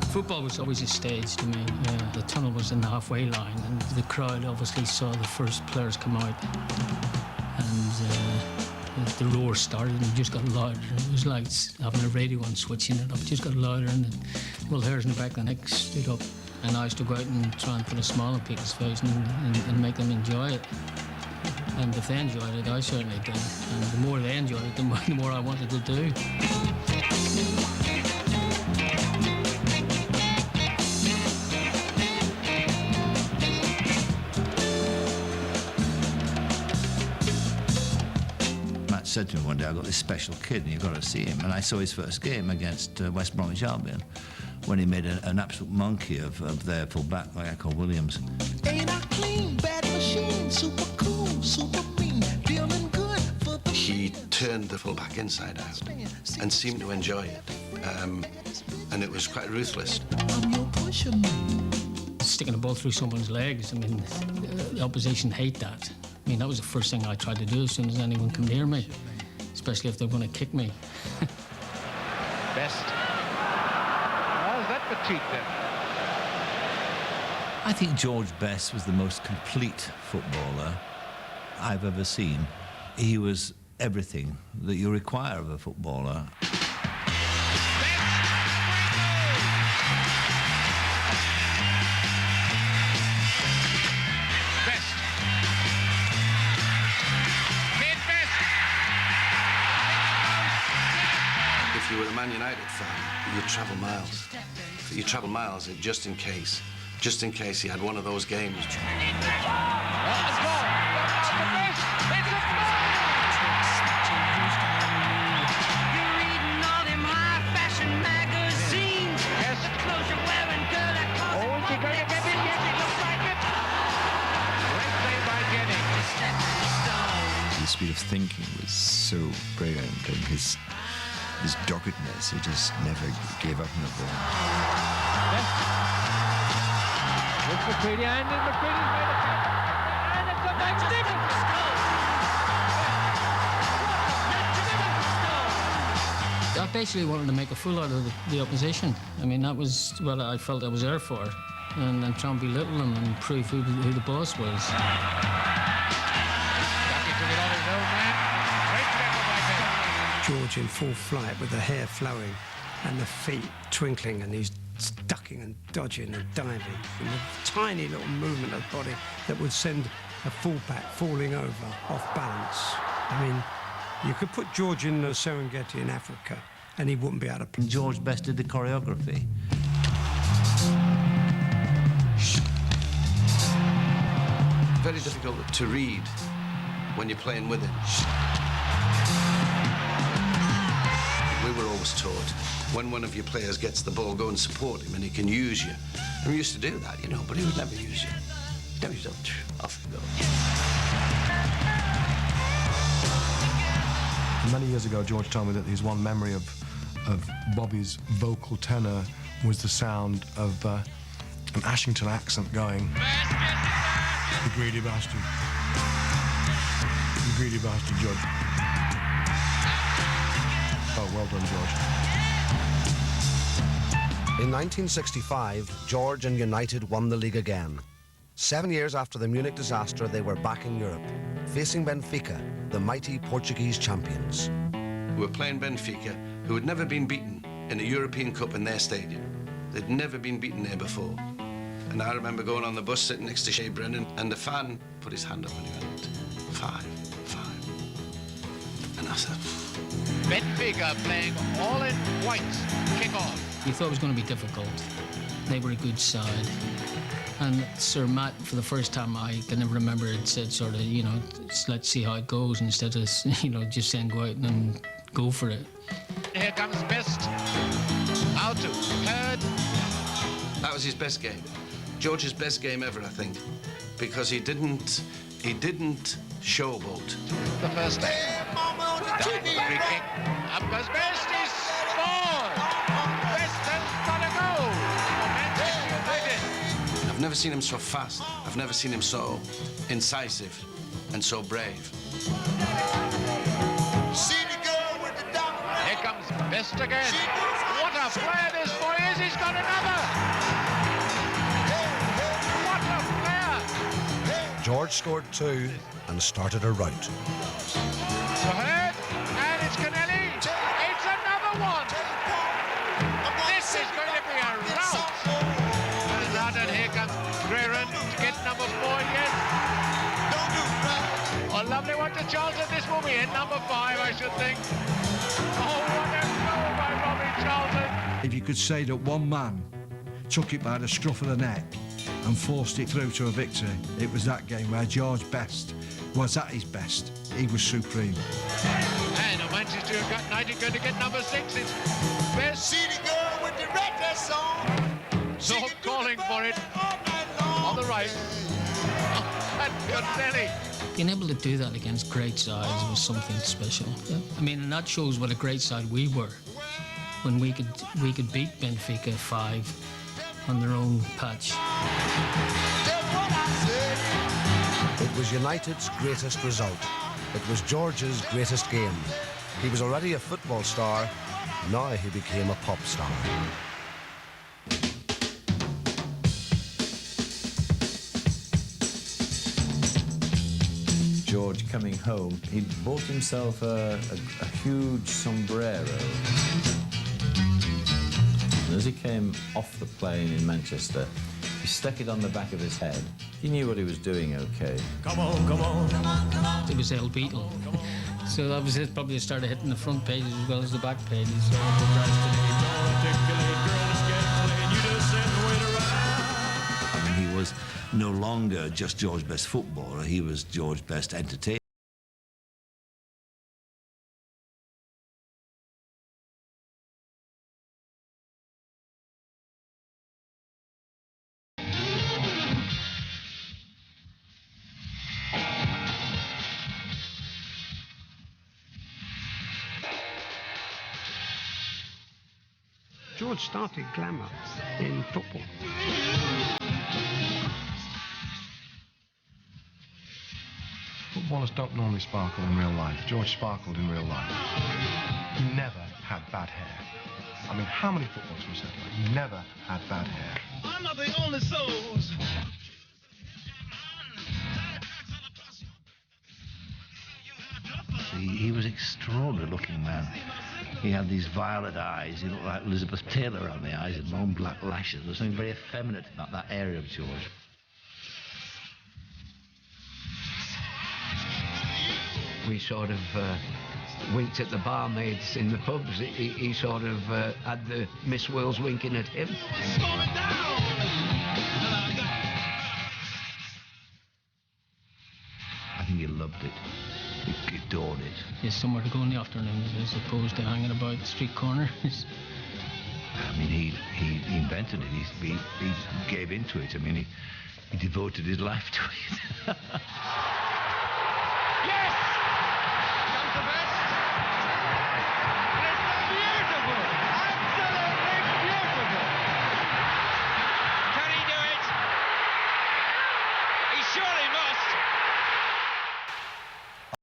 Football was always a stage to me. The tunnel was in the halfway line, and the crowd obviously saw the first players come out, and the roar started, and it just got louder. It was like having a radio on, switching it up. It just got louder, and well, hairs in the back of the neck stood up, and I used to go out and try and put a smile on people's face and make them enjoy it. And if they enjoyed it, I certainly did. And the more they enjoyed it, the more I wanted to do. Said to me one day, I've got this special kid and you've got to see him. And I saw his first game against West Bromwich Albion when he made an absolute monkey of their full-back, like Echo Williams. Ain't I clean, bad machine, super cool, super mean, feeling good for the... He turned the full-back inside out and seemed to enjoy it. And it was quite ruthless. I'm your pusher man. Sticking a ball through someone's legs, I mean, the opposition hate that. I mean, that was the first thing I tried to do as soon as anyone came near me, especially if they're going to kick me. Best. How's that petite then? I think George Best was the most complete footballer I've ever seen. He was everything that you require of a footballer. If you were a Man United fan, you'd travel miles. You'd travel miles just in case he had one of those games. His speed of thinking was so brilliant, and his doggedness, he just never gave up on the ball. It's McCready, and McCready's made a catch, and it's a magnificent goal! I basically wanted to make a fool out of the opposition. I mean, that was what I felt I was there for, and try and belittle them and prove who the boss was. George in full flight with the hair flowing and the feet twinkling, and he's ducking and dodging and diving, and a tiny little movement of the body that would send a fullback falling over off balance. I mean, you could put George in the Serengeti in Africa and he wouldn't be able to play. George Best did the choreography. Very difficult to read when you're playing with him. We were always taught, when one of your players gets the ball, go and support him and he can use you. And we used to do that, you know, but he would never use you. Never use you. Off you go. Many years ago, George told me that his one memory of Bobby's vocal tenor was the sound of an Ashington accent going, "The greedy bastard. The greedy bastard, George." Oh, well done, George. In 1965, George and United won the league again. 7 years after the Munich disaster, they were back in Europe, facing Benfica, the mighty Portuguese champions. We were playing Benfica, who had never been beaten in a European Cup in their stadium. They'd never been beaten there before. And I remember going on the bus sitting next to Shea Brennan, and the fan put his hand up and he went, 5-5. And I said... Benfica playing all in white, kick off. You thought it was going to be difficult. They were a good side. And Sir Matt, for the first time I can ever remember, it said sort of, you know, let's see how it goes, instead of, you know, just saying go out and go for it. Here comes Best. Out to third. That was his best game. George's best game ever, I think, because he didn't showboat. The first day. Free kick. Up goes Best. He's scored. Best has got a goal. Manchester United. I've never seen him so fast. I've never seen him so incisive and so brave. Here comes Best again. What a a player this boy is. He's got another. What a player. George scored 2 and started a rout. Ahead, and it's Kennelly. It's another one. This is going to be a rout. And here comes Greeran to get number 4 again. A lovely one to Charlton. This will be in number 5, I should think. Oh, what a goal by Robbie Charlton. If you could say that one man took it by the scruff of the neck and forced it through to a victory, it was that game where George Best was at his best. He was supreme. And Manchester United going to get number 6. It's Best. See the girl with the red dress on. So calling for it on the right. And Kennelly. Being able to do that against great sides was something special. Yeah. I mean, and that shows what a great side we were when we could beat Benfica 5 on their own patch. It was United's greatest result. It was George's greatest game. He was already a football star. Now he became a pop star. George coming home, he bought himself a huge sombrero. And as he came off the plane in Manchester, he stuck it on the back of his head. He knew what he was doing okay. Come on, come on, come on, come on. It was El Beatle. So that was it, probably started hitting the front pages as well as the back pages. So I mean, he was no longer just George Best footballer, he was George Best entertainer. George started glamour in football. Footballers don't normally sparkle in real life. George sparkled in real life. He never had bad hair. I mean, how many footballers we said that? He never had bad hair. I'm not the only souls. He was an extraordinary looking man. He had these violet eyes. He looked like Elizabeth Taylor on the eyes and long black lashes. There was something very effeminate about that area of George. We sort of winked at the barmaids in the pubs. He sort of had the Miss Worlds winking at him. I think he loved it. He adored it. There's somewhere to go in the afternoons as opposed to hanging about street corners. I mean, he invented it. He gave into it. I mean, he devoted his life to it. Yes! Comes the best.